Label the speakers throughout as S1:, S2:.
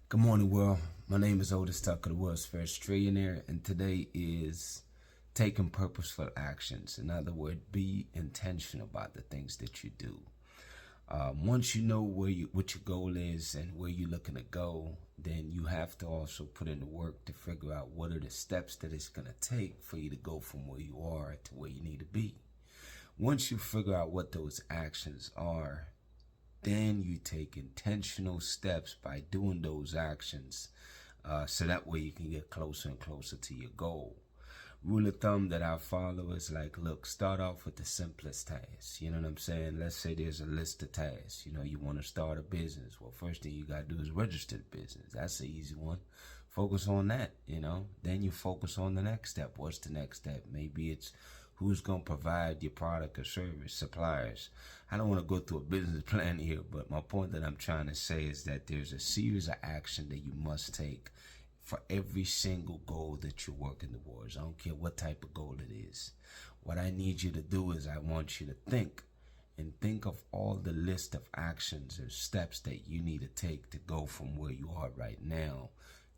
S1: Good morning, world. My name is Otis Tucker, the world's first trillionaire, and today is taking purposeful actions. In other words, be intentional about the things that you do. Once you know what your goal is and where you're looking to go, then you have to also put in the work to figure out what are the steps that it's going to take for you to go from where you are to where you need to be. Once you figure out what those actions are, then you take intentional steps by doing those actions, so that way you can get closer and closer to your goal. Rule of thumb that I follow is like, look, start off with the simplest tasks. You know what I'm saying? Let's say there's a list of tasks. You want to start a business. Well, first thing you got to do is register the business. That's the easy one. Focus on that, Then you focus on the next step. What's the next step? Maybe it's who's going to provide your product or service, suppliers. I don't want to go through a business plan here, but my point that I'm trying to say is that there's a series of action that you must take for every single goal that you're working towards. I don't care what type of goal it is. What I need you to do is I want you to think of all the list of actions or steps that you need to take to go from where you are right now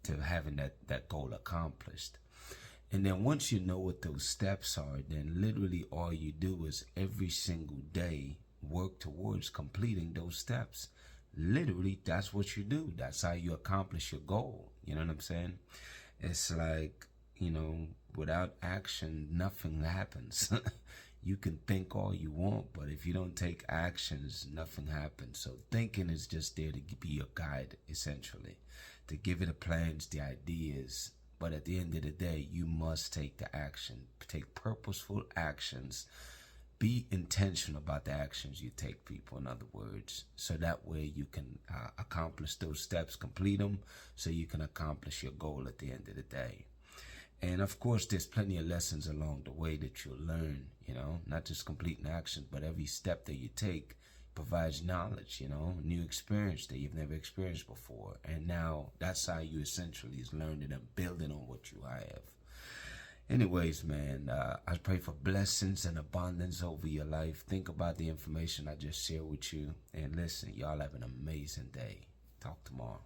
S1: to having that goal accomplished. And then once you know what those steps are, then literally all you do is every single day work towards completing those steps. Literally, that's what you do. That's how you accomplish your goal. You know what I'm saying? It's like, without action, nothing happens. You can think all you want, but if you don't take actions, nothing happens. So thinking is just there to be your guide, essentially, to give it the plans, the ideas. But at the end of the day, you must take the action. Take purposeful actions. Be intentional about the actions you take, people, in other words. So that way you can accomplish those steps, complete them, so you can accomplish your goal at the end of the day. And of course, there's plenty of lessons along the way that you'll learn, not just completing actions, but every step that you take provides knowledge, new experience that you've never experienced before. And now that's how you essentially is learning and building on what you have. Anyways, man, I pray for blessings and abundance over your life. Think about the information I just shared with you. And listen, y'all have an amazing day. Talk tomorrow.